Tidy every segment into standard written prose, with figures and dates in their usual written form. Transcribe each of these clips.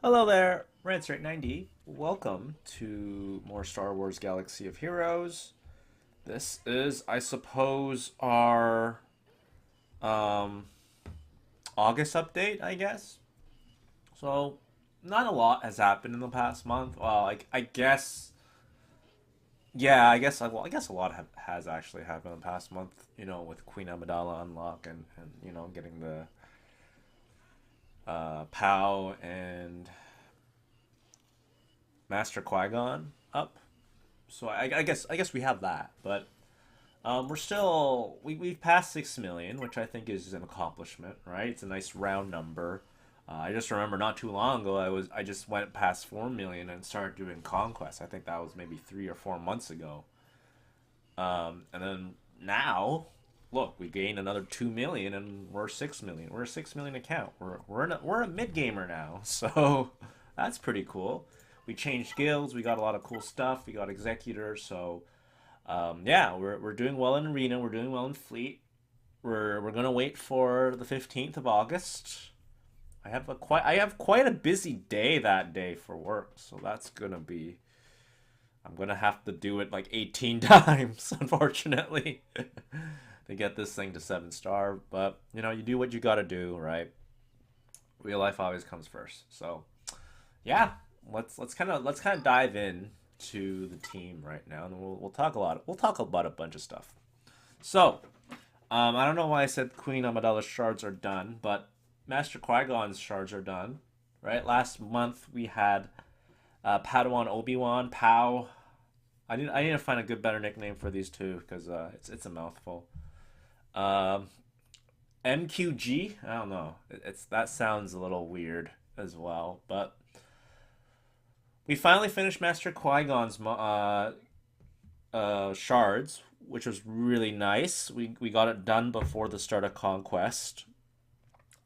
Hello there, Rance90. Welcome to more Star Wars Galaxy of Heroes. This is, I suppose, our um, August update, I guess. So, not a lot has happened in the past month. Well, I guess, yeah, I guess a lot has actually happened in the past month. You know, with Queen Amidala unlock and getting the POW and Master Qui-Gon up. So I guess we have that, but we've passed 6 million, which I think is an accomplishment, right? It's a nice round number. I just remember not too long ago I just went past 4 million and started doing Conquest. I think that was maybe 3 or 4 months ago. And then now, look, we gained another 2 million and we're 6 million. We're a 6 million account. We're a mid gamer now, so that's pretty cool. We changed guilds. We got a lot of cool stuff. We got executors. So yeah, we're doing well in arena. We're doing well in fleet. We're gonna wait for the 15th of August. I have quite a busy day that day for work, so that's gonna be. I'm gonna have to do it like 18 times, unfortunately, to get this thing to 7 star. But you do what you gotta do, right? Real life always comes first. So yeah, let's kind of dive in to the team right now, and we'll talk about a bunch of stuff. So I don't know why I said Queen Amidala's shards are done, but Master Qui-Gon's shards are done. Right, last month we had Padawan Obi-Wan, Pow. I need to find a better nickname for these two because it's a mouthful. Um, MQG. I don't know. It's that sounds a little weird as well, but we finally finished Master Qui Gon's shards, which was really nice. We got it done before the start of Conquest.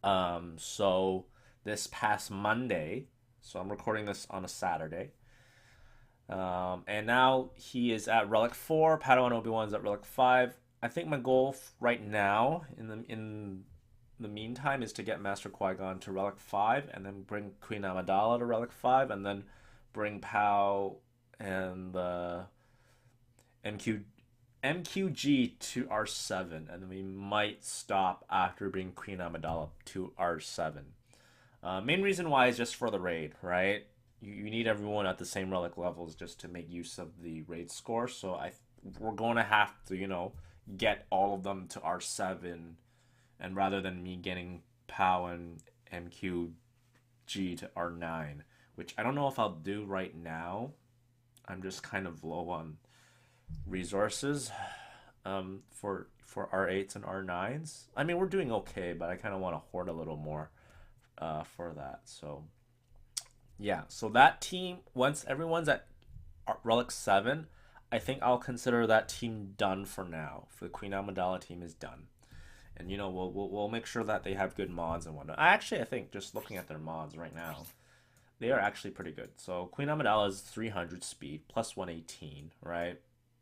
So this past Monday, so I'm recording this on a Saturday. And now he is at Relic 4. Padawan Obi Wan's at Relic 5. I think my goal right now, in the meantime, is to get Master Qui Gon to Relic 5, and then bring Queen Amidala to Relic 5, and then bring Pow and the MQ MQG to R7, and then we might stop after bringing Queen Amidala to R7. Main reason why is just for the raid, right? You need everyone at the same relic levels just to make use of the raid score. So we're going to have to get all of them to R7, and rather than me getting POW and MQG to R9, which I don't know if I'll do right now. I'm just kind of low on resources for R8s and R9s. I mean, we're doing okay, but I kind of want to hoard a little more for that. So yeah, so that team, once everyone's at Relic 7, I think I'll consider that team done for now. For the Queen Amidala team is done. And we'll make sure that they have good mods and whatnot. I think just looking at their mods right now, they are actually pretty good. So Queen Amidala is 300 speed plus 118, right?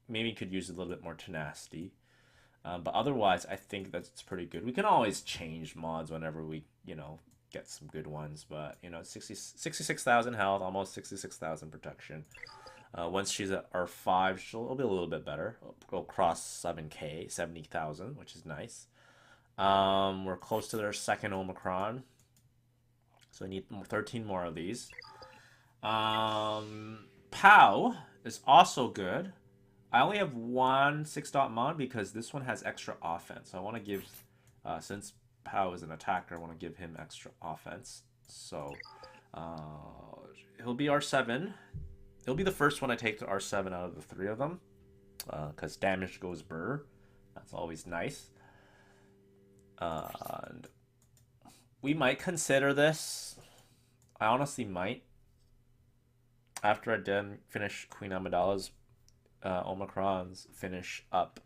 Maybe could use a little bit more tenacity. But otherwise, I think that's pretty good. We can always change mods whenever we, get some good ones. But, 66,000 health, almost 66,000 protection. Once she's at R5, she'll be a little bit better. Go cross 7K, 70,000, which is nice. We're close to their second Omicron. So we need 13 more of these. POW is also good. I only have one 6-dot mod because this one has extra offense. So I want to give, since POW is an attacker, I want to give him extra offense. So he'll be R7. He'll be the first one I take to R7 out of the three of them. Because damage goes burr. That's always nice. And we might consider this. I honestly might. After I done finish Queen Amidala's Omicrons, finish up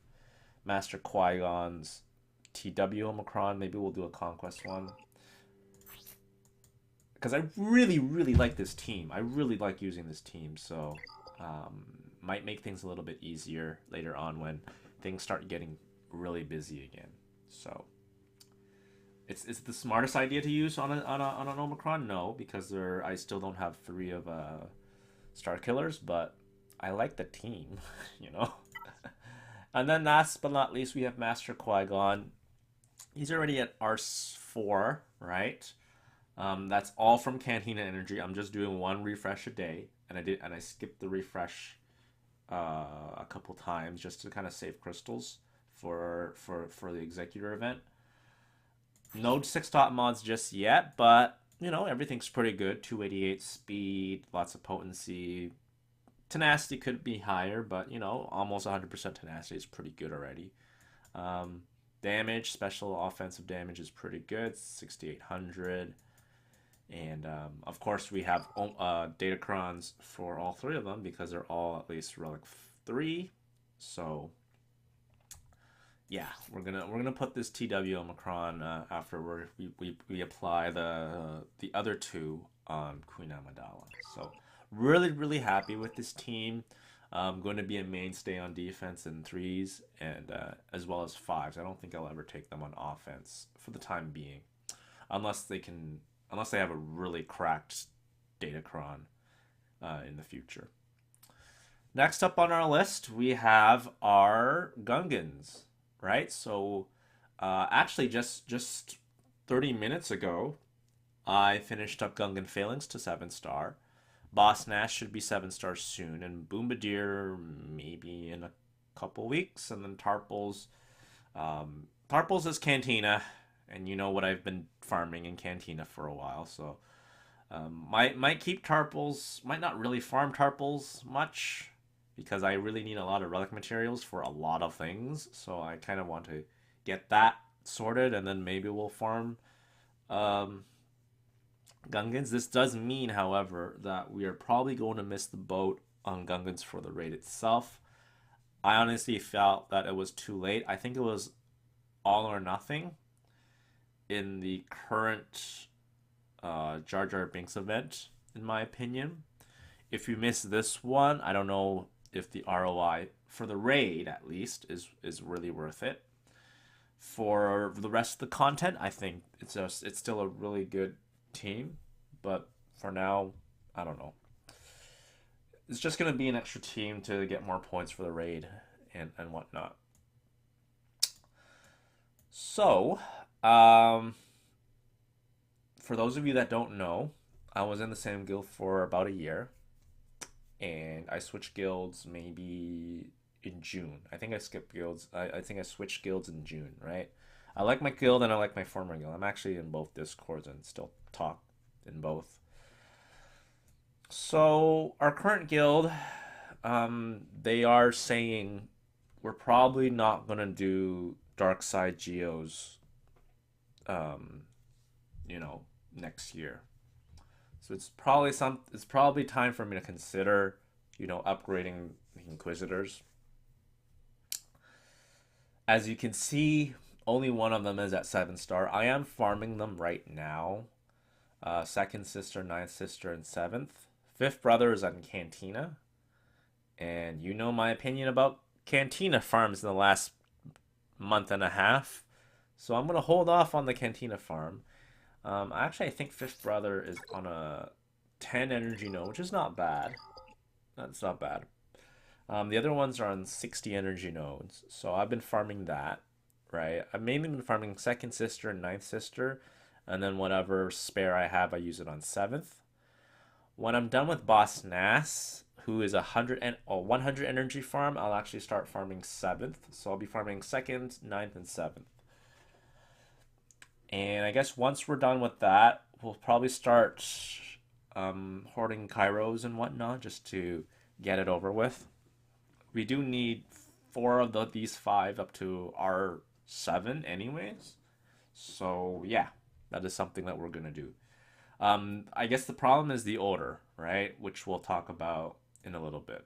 Master Qui-Gon's TW Omicron. Maybe we'll do a Conquest one. Because I really, really like this team. I really like using this team. So might make things a little bit easier later on when things start getting really busy again. So It's the smartest idea to use on an Omicron. No, because I still don't have three of Star Killers, but I like the team, you know. And then last but not least, we have Master Qui-Gon. He's already at R4, right? That's all from Cantina Energy. I'm just doing one refresh a day, and I skipped the refresh a couple times just to kind of save crystals for the Executor event. No 6 top mods just yet, but you know everything's pretty good. 288 speed, lots of potency. Tenacity could be higher, but you know almost 100% tenacity is pretty good already. Damage, special offensive damage is pretty good, 6,800. And of course, we have Datacrons for all three of them because they're all at least Relic 3. So yeah, we're gonna put this TW Omicron after we apply the other two on Queen Amidala. So really happy with this team. Going to be a mainstay on defense in threes and as well as fives. I don't think I'll ever take them on offense for the time being, unless they have a really cracked Datacron in the future. Next up on our list, we have our Gungans, right? So actually just 30 minutes ago, I finished up Gungan Phalanx to 7-star. Boss Nash should be 7-star soon, and Bombardier maybe in a couple weeks, and then Tarpals. Tarpals is Cantina, and you know what I've been farming in Cantina for a while, so might keep Tarpals. Might not really farm Tarpals much because I really need a lot of relic materials for a lot of things. So I kind of want to get that sorted, and then maybe we'll farm Gungans. This does mean, however, that we are probably going to miss the boat on Gungans for the raid itself. I honestly felt that it was too late. I think it was all or nothing in the current Jar Jar Binks event, in my opinion. If you miss this one, I don't know if the ROI for the raid at least is really worth it. For the rest of the content, I think it's still a really good team, but for now, I don't know. It's just gonna be an extra team to get more points for the raid and whatnot. So, for those of you that don't know, I was in the same guild for about a year, and I switched guilds maybe in June. I think I skipped guilds. I think I switched guilds in June, right? I like my guild and I like my former guild. I'm actually in both Discords and still talk in both. So our current guild, they are saying we're probably not gonna do Dark Side Geos, you know, next year. So it's probably time for me to consider, you know, upgrading the Inquisitors. As you can see, only one of them is at 7-star. I am farming them right now. Second sister, ninth sister, and seventh. Fifth brother is on Cantina. And you know my opinion about Cantina farms in the last month and a half. So I'm going to hold off on the Cantina farm. Actually, I think fifth brother is on a 10 energy node, which is not bad. That's not bad. The other ones are on 60 energy nodes. So I've been farming that, right? I've mainly been farming second sister and ninth sister. And then whatever spare I have, I use it on 7th. When I'm done with Boss Nass, who is 100 energy farm, I'll actually start farming 7th. So I'll be farming 2nd, 9th, and 7th. And I guess once we're done with that, we'll probably start hoarding Kairos and whatnot just to get it over with. We do need 4 of these 5 up to R7 anyways. So yeah, that is something that we're going to do. I guess the problem is the order, right? Which we'll talk about in a little bit.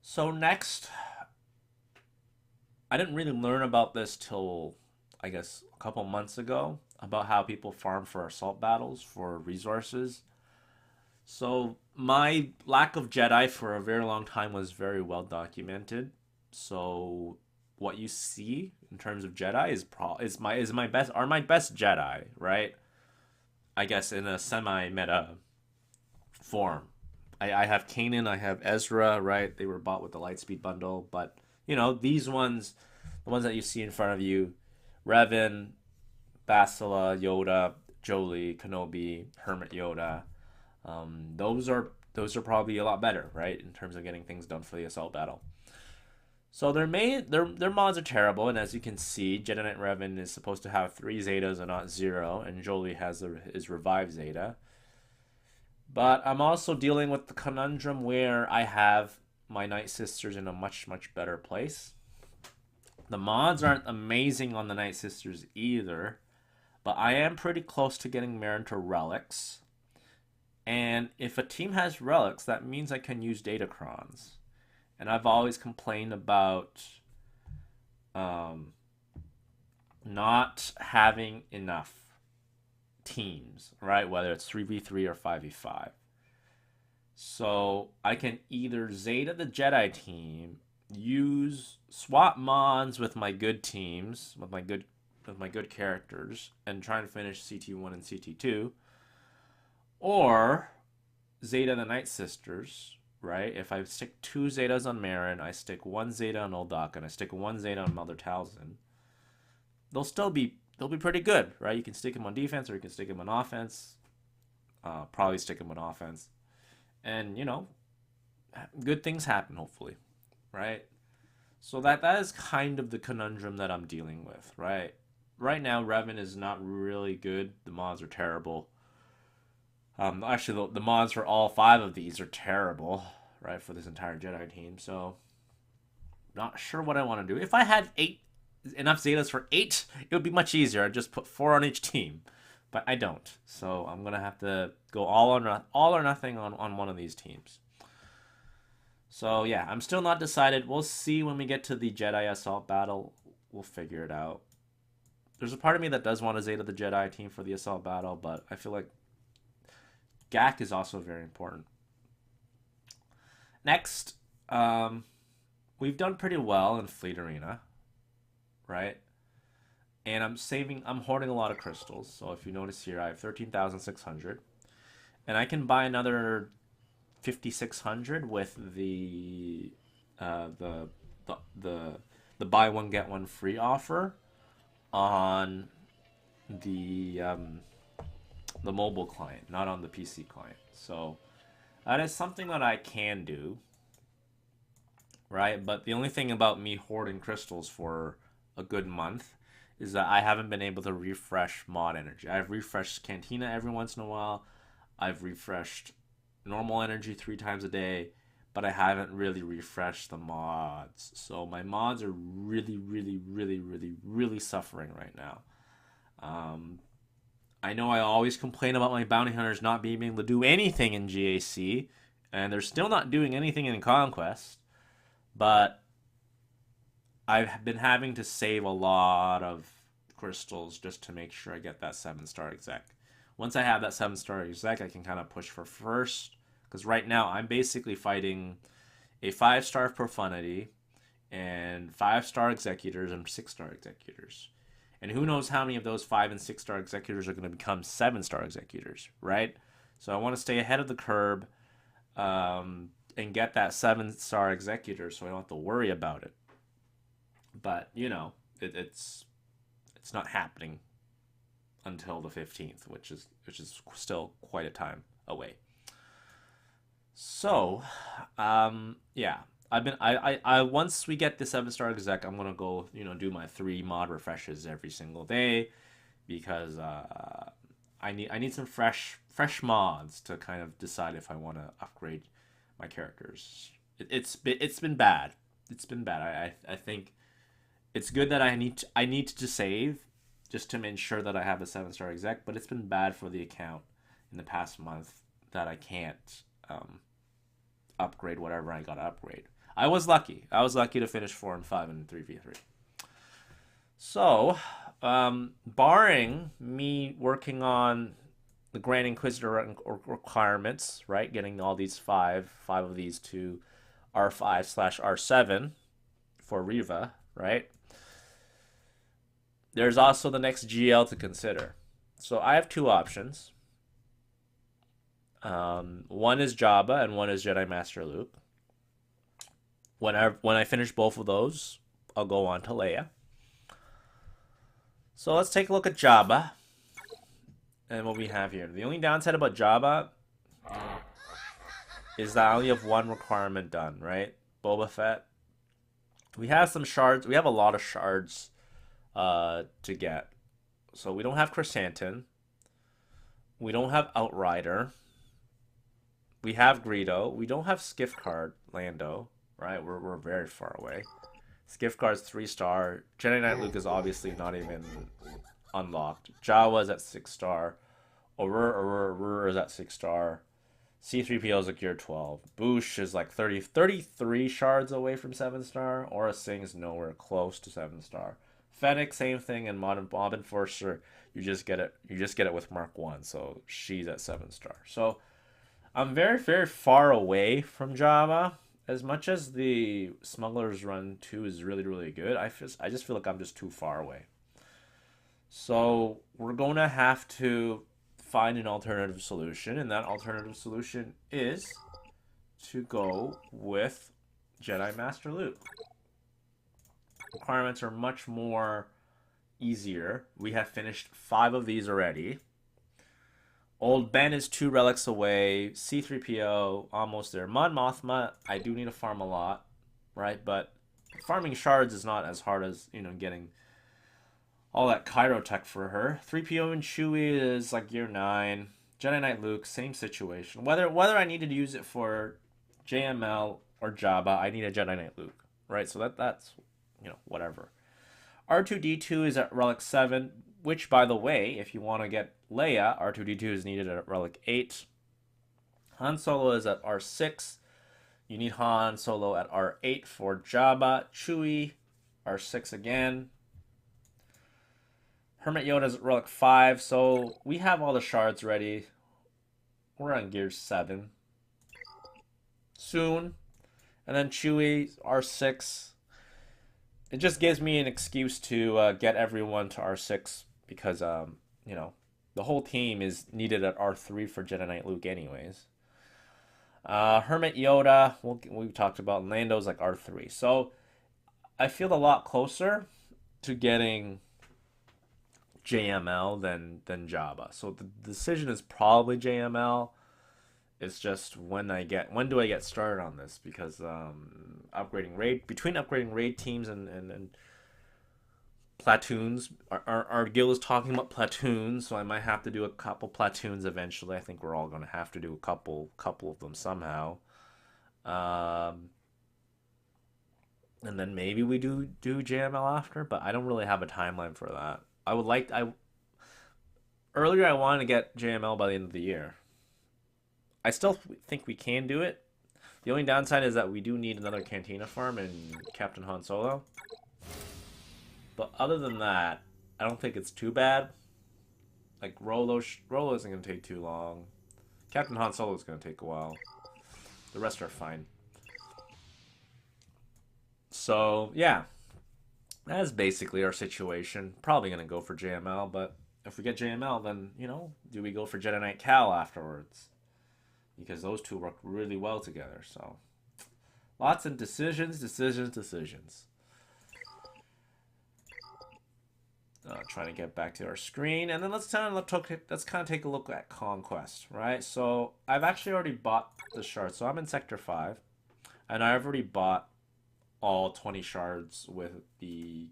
So next, I didn't really learn about this till, I guess, a couple months ago, about how people farm for assault battles for resources. So my lack of Jedi for a very long time was very well documented. So what you see in terms of Jedi is my best Jedi, right? I guess in a semi meta form. I have Kanan, I have Ezra, right? They were bought with the Lightspeed bundle, but you know, these ones, the ones that you see in front of you, Revan, Basila, Yoda, Jolie, Kenobi, Hermit Yoda, those are probably a lot better, right, in terms of getting things done for the assault battle. So their mods are terrible, and as you can see, Jedi Knight Revan is supposed to have 3 Zetas and not 0, and Jolie has his revived Zeta. But I'm also dealing with the conundrum where I have my Nightsisters in a much, much better place. The mods aren't amazing on the Nightsisters either, but I am pretty close to getting Marin to Relics. And if a team has Relics, that means I can use Datacrons. And I've always complained about not having enough teams, right? Whether it's 3v3 or 5v5. So I can either Zeta the Jedi team, swap mods with my good teams, with my good characters, and try and finish CT1 and CT2, or Zeta the Nightsisters, right? If I stick 2 Zetas on Marin, I stick 1 Zeta on Uldak, and I stick 1 Zeta on Mother Talzin, they'll be pretty good, right? You can stick them on defense or you can stick them on offense. Probably stick them on offense. And, you know, good things happen, hopefully, right? So that is kind of the conundrum that I'm dealing with, right? Right now, Revan is not really good. The mods are terrible. Actually, the mods for all 5 of these are terrible, right, for this entire Jedi team. So, not sure what I want to do. If I had enough Zetas for 8, it would be much easier. I'd just put 4 on each team. But I don't. So I'm going to have to go all or nothing on one of these teams. So yeah, I'm still not decided. We'll see when we get to the Jedi Assault Battle. We'll figure it out. There's a part of me that does want to Zeta the Jedi team for the Assault Battle, but I feel like GAC is also very important. Next, we've done pretty well in Fleet Arena, right? And I'm hoarding a lot of crystals. So if you notice here, I have 13,600. And I can buy another 5,600 with the buy one get one free offer on the mobile client, not on the PC client. So that is something that I can do, right? But the only thing about me hoarding crystals for a good month is that I haven't been able to refresh mod energy. I've refreshed Cantina every once in a while. I've refreshed normal energy 3 times a day, but I haven't really refreshed the mods. So my mods are really, really, really, really, really suffering right now. I know I always complain about my bounty hunters not being able to do anything in GAC, and they're still not doing anything in Conquest, but I've been having to save a lot of crystals just to make sure I get that 7-star exec. Once I have that 7-star exec, I can kind of push for first, because right now I'm basically fighting a 5-star Profanity and 5-star executors and 6-star executors. And who knows how many of those 5 and 6-star executors are going to become 7-star executors, right? So I want to stay ahead of the curve and get that 7-star executor so I don't have to worry about it. But, you know, it's not happening until the 15th, which is still quite a time away. So, yeah, I once we get the 7-star exec, I'm gonna go, you know, do my 3 mod refreshes every single day, because I need some fresh mods to kind of decide if I want to upgrade my characters. It's been bad. It's been bad. I think it's good that I need to save just to ensure that I have a 7-star exec, but it's been bad for the account in the past month that I can't upgrade whatever I got to upgrade. I was lucky. To finish 4 and 5 in 3v3. So, barring me working on the Grand Inquisitor requirements, right, getting all these 5 of these to R5/R7 for Riva, right? There's also the next GL to consider. So I have two options. One is Jabba and one is Jedi Master Luke. When I finish both of those, I'll go on to Leia. So let's take a look at Jabba and what we have here. The only downside about Jabba is that I only have one requirement done, right? Boba Fett. We have some shards. We have a lot of shards to get. So we don't have Chrysanthemum. We don't have Outrider. We have Greedo. We don't have Skiff Card Lando, right? We're very far away. Skiff Card's 3-star. Jedi Knight Luke is obviously not even unlocked. Jawa's at 6-star. Aurora is at 6-star. C-3PO is like gear 12. Boosh is like 33 shards away from 7-star. Aura Singh is nowhere close to 7-star. Fennec, same thing, and Modern Bob Enforcer, you just get it with Mark 1, so she's at 7-star. So I'm very, very far away from Java. As much as the Smuggler's Run 2 is really, really good, I just feel like I'm just too far away. So we're going to have to find an alternative solution, and that alternative solution is to go with Jedi Master Luke. Requirements are much more easier. We have finished 5 of these already. Old Ben is 2 relics away. C-3PO, almost there. Mon Mothma, I do need to farm a lot, right? But farming shards is not as hard as, getting all that Cairo tech for her. 3PO and Chewie is like gear 9. Jedi Knight Luke, same situation. Whether I needed to use it for JML or Jabba, I need a Jedi Knight Luke, right? So that's, whatever. R2-D2 is at Relic 7, which, by the way, if you want to get Leia, R2-D2 is needed at Relic 8. Han Solo is at R6. You need Han Solo at R8 for Jabba. Chewie, R6 again. Hermit Yoda is at Relic 5. So we have all the shards ready. We're on gear 7. Soon. And then Chewie, R6. It just gives me an excuse to get everyone to R6 because, the whole team is needed at R3 for Jedi Knight Luke anyways. Hermit Yoda, we've talked about. Lando's like R3. So I feel a lot closer to getting JML than Jabba. So the decision is probably JML. It's just when do I get started on this? Because upgrading raid teams and platoons, our guild is talking about platoons, so I might have to do a couple platoons eventually. I think we're all going to have to do a couple of them somehow. And then maybe we do JML after, but I don't really have a timeline for that. Earlier I wanted to get JML by the end of the year. I still think we can do it. The only downside is that we do need another Cantina farm in Captain Han Solo. But other than that, I don't think it's too bad. Like, Rolo isn't going to take too long. Captain Han Solo is going to take a while. The rest are fine. So, yeah. That is basically our situation. Probably going to go for JML, but if we get JML, then, do we go for Jedi Knight Cal afterwards? Because those two work really well together. So lots of decisions. Trying to get back to our screen, and then let's kind of take a look at Conquest, right? So I've actually already bought the shards. So I'm in Sector 5, and I've already bought all 20 shards with the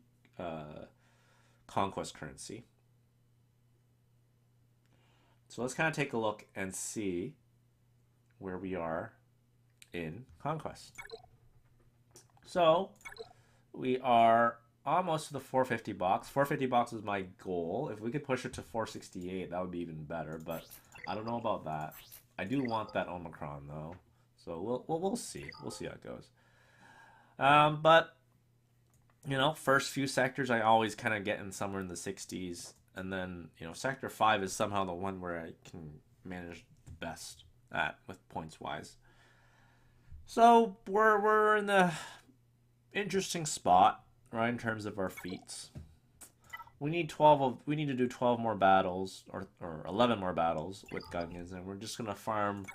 Conquest currency. So let's kind of take a look and see where we are in Conquest. So we are almost to the 450 box. 450 box is my goal. If we could push it to 468, that would be even better, but I don't know about that. I do want that Omicron though, so we'll see. We'll see how it goes. But first few sectors I always kind of get in somewhere in the 60s, and then Sector 5 is somehow the one where I can manage the best at with points wise. So we're in the interesting spot. right? In terms of our feats, we need 12 of, we need to do 12 more battles or 11 more battles with Gungans, and we're just gonna farm.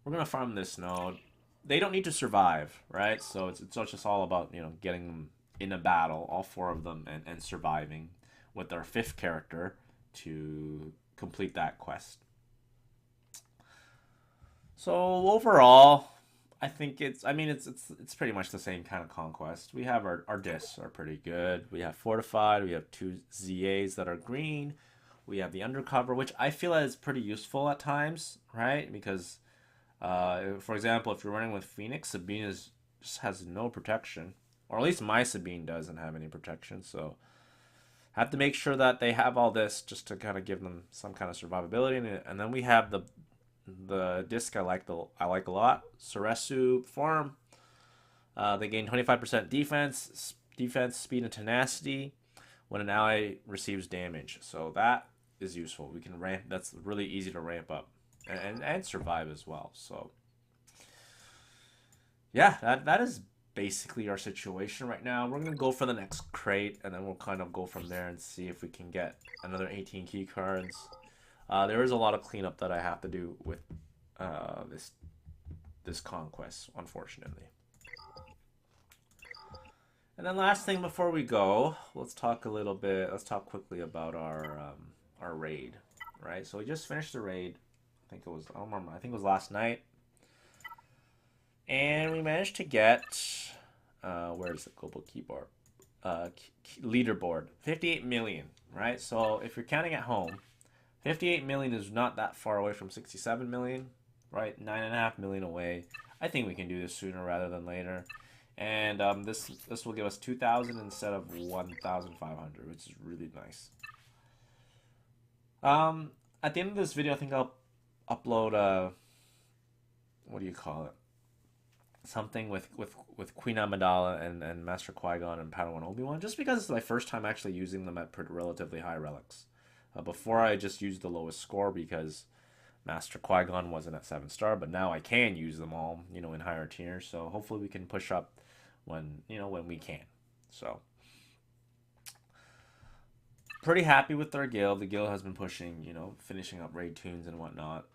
We're gonna farm this node. They don't need to survive, right? So it's just all about, you know, getting them in a battle, all four of them, and surviving with our fifth character to complete that quest. So overall, I think it's, I mean, it's pretty much the same kind of conquest. We have our discs are pretty good. We have fortified. We have two ZAs that are green. We have the undercover, which I feel is pretty useful at times, right? Because, for example, if you're running with Phoenix, Sabine just has no protection, or at least my Sabine doesn't have any protection. So have to make sure that they have all this just to kind of give them some kind of survivability. And then we have the disc I like a lot. Suresu form. They gain 25% defense, speed, and tenacity when an ally receives damage. So that is useful. We can ramp. That's really easy to ramp up and survive as well. So yeah, that is basically our situation right now. We're gonna go for the next crate, and then we'll kind of go from there and see if we can get another 18 key cards. There is a lot of cleanup that I have to do with this conquest, unfortunately. And then last thing before we go, let's talk a little bit. Let's talk quickly about our raid, right? So we just finished the raid. I think it was, I don't remember. I think it was last night, and we managed to get where's the global keyboard? Leaderboard, 58 million, right? So if you're counting at home, 58 million is not that far away from 67 million, right? 9.5 million away. I think we can do this sooner rather than later. And this will give us 2,000 instead of 1,500, which is really nice. At the end of this video, I think I'll upload what do you call it? Something with Queen Amidala and Master Qui-Gon and Padawan Obi-Wan, just because it's my first time actually using them at relatively high relics. Before I just used the lowest score because Master Qui-Gon wasn't at 7-star, but now I can use them all, you know, in higher tiers. So hopefully we can push up when, you know, when we can. So pretty happy with our guild. The guild has been pushing, you know, finishing up raid tunes and whatnot.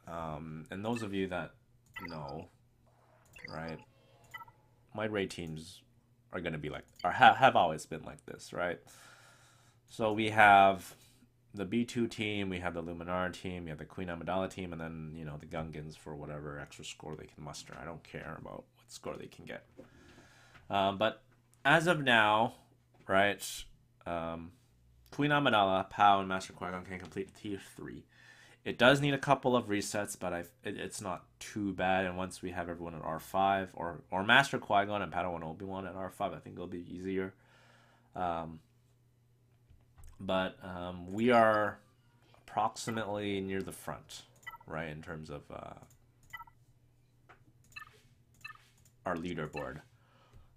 And those of you that know, right, my raid teams are going to be like, or have always been like this, right? So we have the B2 team, we have the Luminar team, we have the Queen Amidala team, and then, you know, the Gungans for whatever extra score they can muster. I don't care about what score they can get. But as of now, right, Queen Amidala, Pow, and Master Qui-Gon can complete tier 3. It does need a couple of resets, but it's not too bad. And once we have everyone at R5, or Master Qui-Gon and Padawan Obi-Wan at R5, I think it'll be easier. But we are approximately near the front, right, in terms of our leaderboard,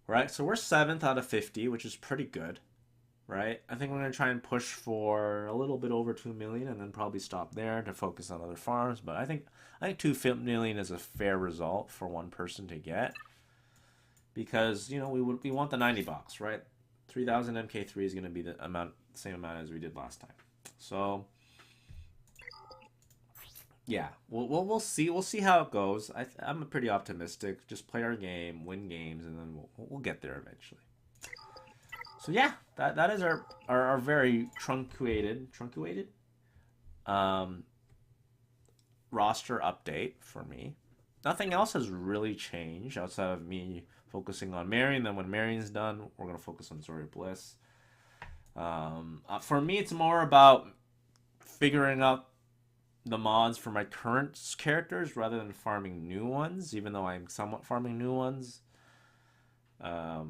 right? So we're 7th out of 50, which is pretty good, right? I think we're going to try and push for a little bit over 2 million and then probably stop there to focus on other farms. But I think 2 million is a fair result for one person to get, because, you know, we want the 90 box, right? 3,000 MK3 is going to be the same amount as we did last time. So yeah, we'll see how it goes. I'm pretty optimistic. Just play our game, win games, and then we'll get there eventually. So yeah, that is our very truncated roster update for me. Nothing else has really changed outside of me focusing on Marion. Then when Marion's done, we're going to focus on Zora Bliss. For me, it's more about figuring out the mods for my current characters rather than farming new ones, even though I'm somewhat farming new ones. But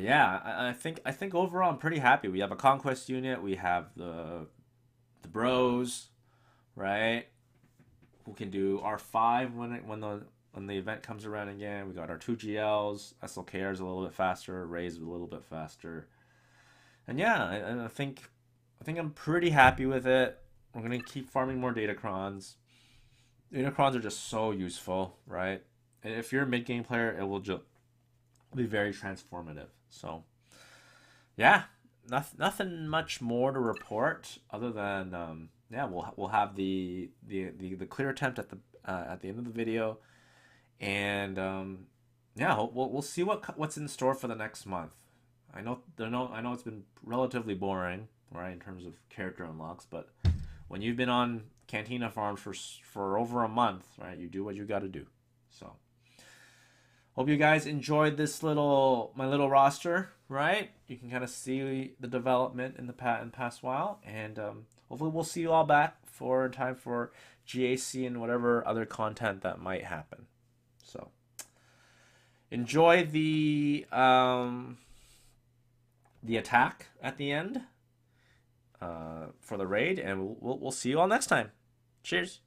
yeah, I think overall I'm pretty happy. We have a Conquest unit. We have the bros, right? Who can do R5 when the event comes around again. We got our 2 GLs. SLKR is a little bit faster. Ray's a little bit faster. And yeah, I think I'm pretty happy with it. We're gonna keep farming more Datacrons. Datacrons are just so useful, right? And if you're a mid game player, it will It'll be very transformative. So yeah, nothing much more to report other than yeah, we'll have the clear attempt at the end of the video, and yeah, we'll see what's in store for the next month. I know it's been relatively boring, right, in terms of character unlocks, but when you've been on Cantina Farms for over a month, right, you do what you got to do. So hope you guys enjoyed my little roster, right? You can kind of see the development in the past while, and hopefully we'll see you all back for time for GAC and whatever other content that might happen. So enjoy the attack at the end for the raid, and we'll see you all next time. Cheers.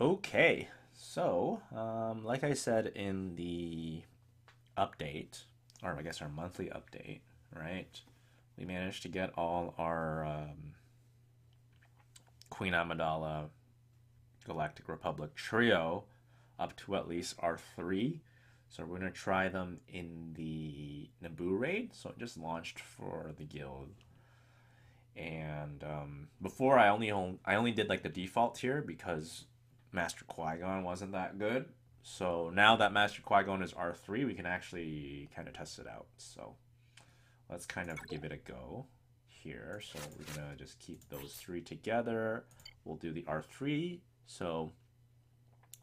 Okay, so like I said in the update, or I guess our monthly update, right? We managed to get all our Queen Amidala Galactic Republic trio up to at least R3. So we're going to try them in the Naboo Raid. So it just launched for the guild. And before I only did like the default tier because Master Qui-Gon wasn't that good. So now that Master Qui-Gon is R3, we can actually kind of test it out. So let's kind of give it a go here. So we're going to just keep those three together. We'll do the R3. So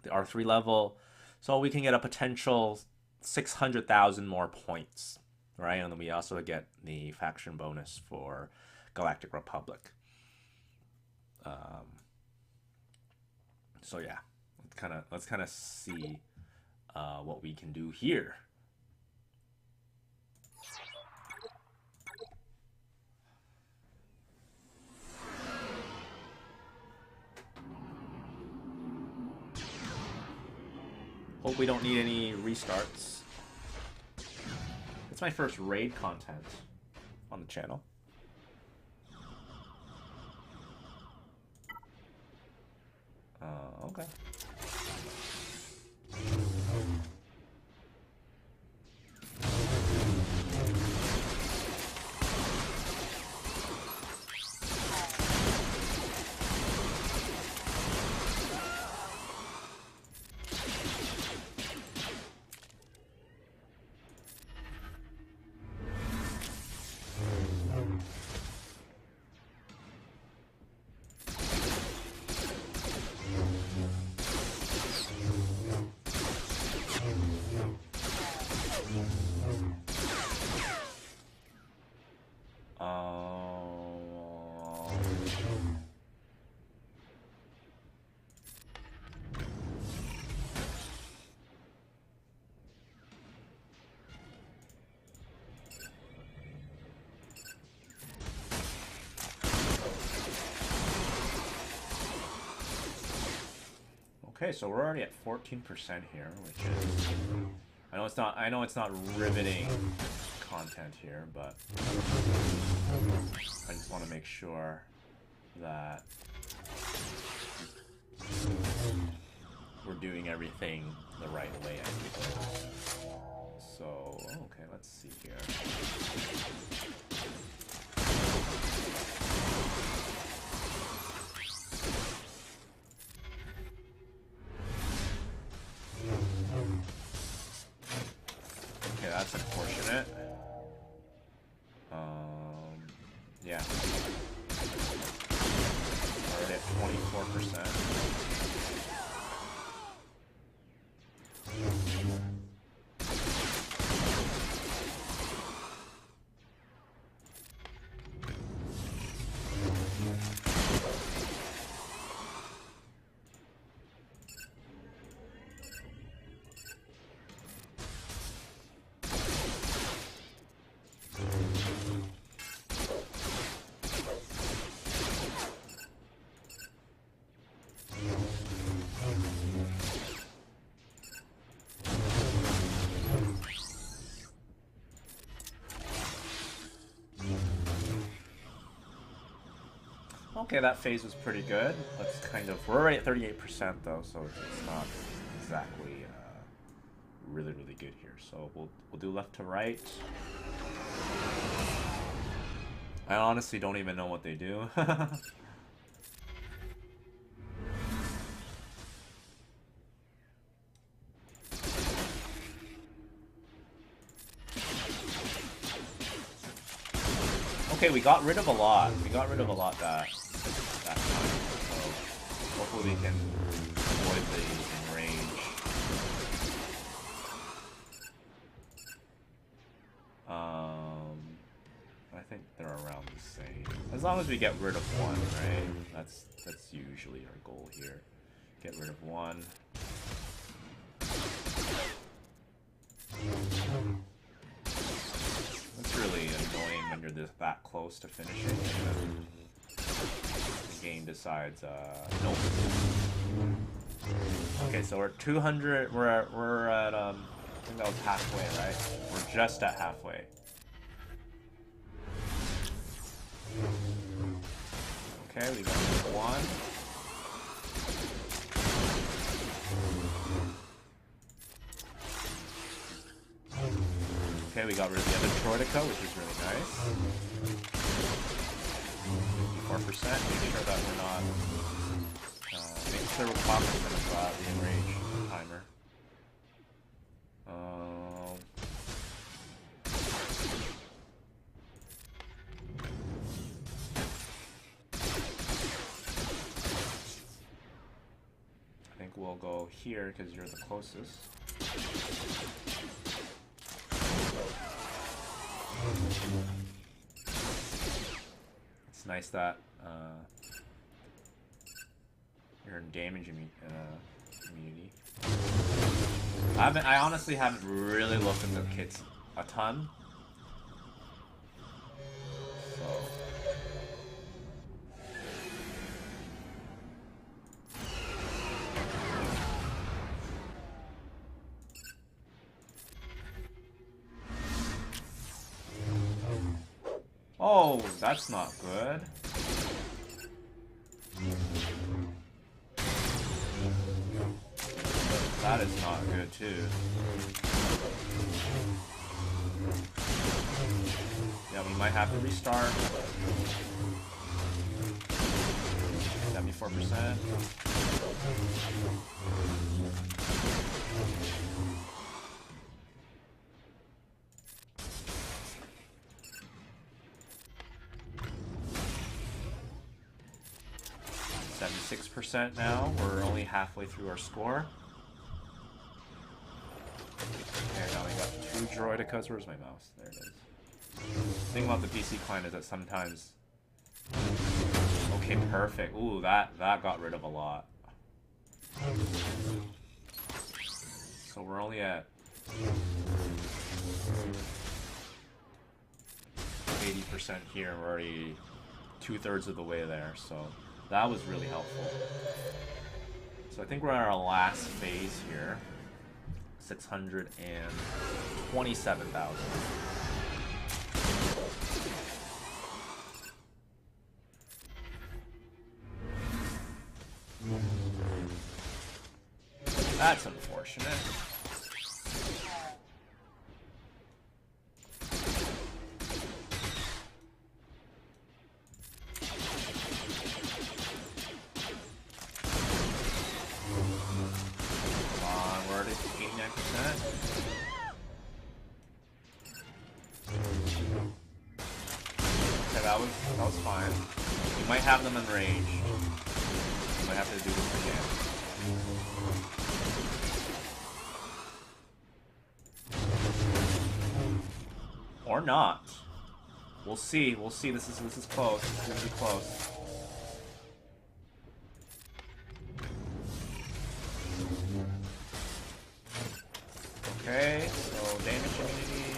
the R3 level, so we can get a potential 600,000 more points, right? And then we also get the faction bonus for Galactic Republic. So yeah, let's kind of see what we can do here. Hope we don't need any restarts. It's my first raid content on the channel. Okay. Okay, so we're already at 14% here, which is I know it's not riveting content here, but I just want to make sure that we're doing everything the right way, I suppose. So, okay, let's see here. Okay, that's unfortunate. Yeah. Already at 24%. Okay, that phase was pretty good. Let's we're already at 38% though, so it's exactly really good here. So we'll do left to right. I honestly don't even know what they do. Okay, we got rid of a lot. We got rid of a lot that time. So hopefully we can avoid the range. I think they're around the same. As long as we get rid of one, right? That's usually our goal here. Get rid of one. It's really annoying when you're that close to finishing and the game decides, nope. Okay, so we're at 200, we're at, I think that was halfway, right? We're just at halfway. Okay, we got one. Okay, we got rid of the other Troidica, which is really nice. 54%, make sure that we're not... make sure we're cognizant of the enrage timer. I think we'll go here, because you're the closest. It's nice that you're in damage immunity. I honestly haven't really looked at the kits a ton. So oh, that's not good. That is not good too. Yeah, we might have to restart. 74%. %, now. We're only halfway through our score. Okay, now we got 2 Droidicas. Where's my mouse? There it is. The thing about the PC client is that sometimes... Okay, perfect. Ooh, that got rid of a lot. So we're only at 80% here. We're already 2/3 of the way there, so that was really helpful. So I think we're at our last phase here. 627,000. That's unfortunate. That was fine. We might have them in range. We might have to do this again. Or not. We'll see. We'll see. This is close. This is gonna be close. Okay, so damage immunity,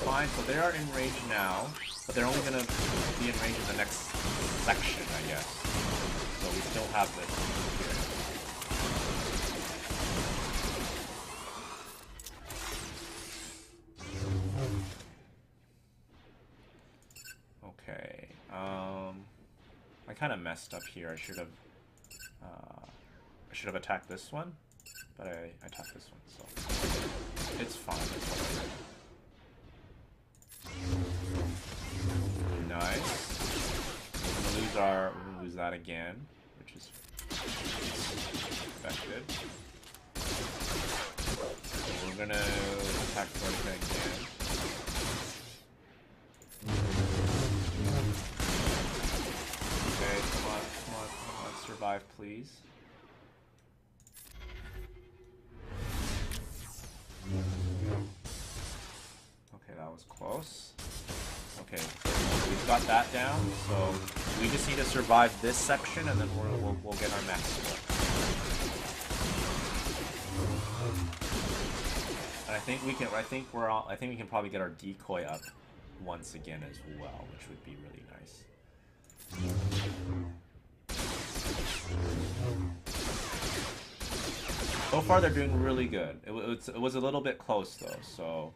fine. So they are in range now, but they're only going to be in range in the next section, I guess. So we still have this here. Okay, I kind of messed up here. I should have attacked this one. but I took this one, so it's fine. It's fine. Nice. We're gonna lose that again, which is expected. So we're gonna attack Relic again. Okay, come on, survive, please. Okay, that was close. Okay, we've got that down, so we just need to survive this section, and then we'll get our max score. And I think we can. I think we can probably get our decoy up once again as well, which would be really nice. So far, they're doing really good. It was a little bit close though, so.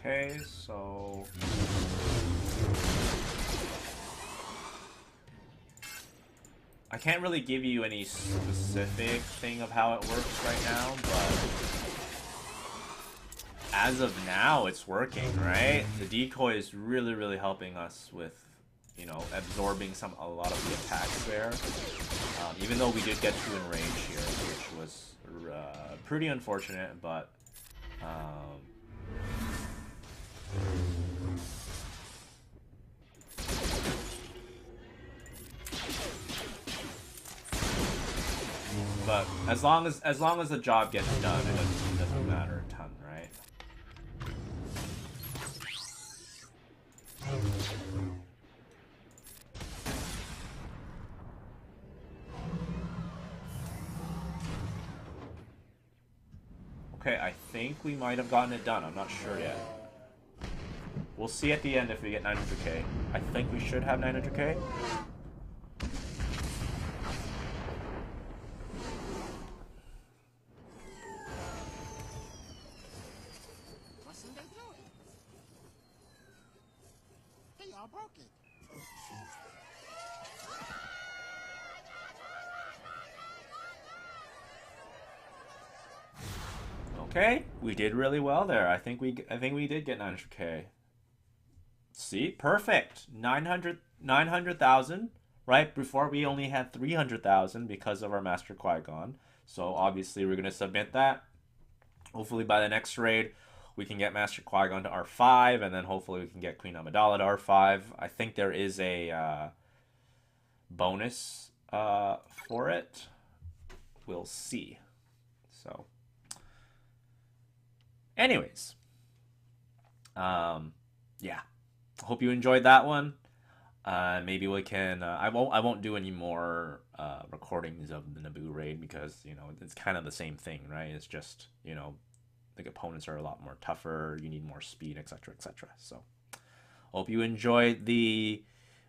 Okay, so I can't really give you any specific thing of how it works right now, but as of now, it's working, right? The decoy is really helping us with, you know, absorbing a lot of the attacks there. Even though we did get 2 in range here, which was pretty unfortunate, but as long as the job gets done, it doesn't matter a ton, right? Okay, I think we might have gotten it done. I'm not sure yet. We'll see at the end if we get 900k. I think we should have 900k. Okay, we did really well there. I think we did get 900k. See, perfect. 900,000. Right before we only had 300,000 because of our Master Qui-Gon. So obviously we're gonna submit that. Hopefully by the next raid we can get Master Qui-Gon to R5, and then hopefully we can get Queen Amidala to R5. I think there is a bonus for it. We'll see. So. Anyways, yeah, hope you enjoyed that one. Maybe we can. I won't do any more recordings of the Naboo Raid because, you know, it's kind of the same thing, right? It's just, you know, the opponents are a lot more tougher. You need more speed, etc., etc. So, hope you enjoyed the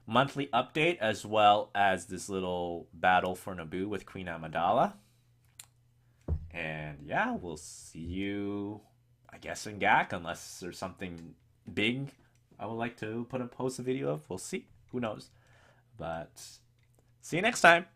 monthly update as well as this little battle for Naboo with Queen Amidala. And yeah, we'll see you, I guess, in GAC, unless there's something big I would like to post a video of. We'll see. Who knows? But see you next time.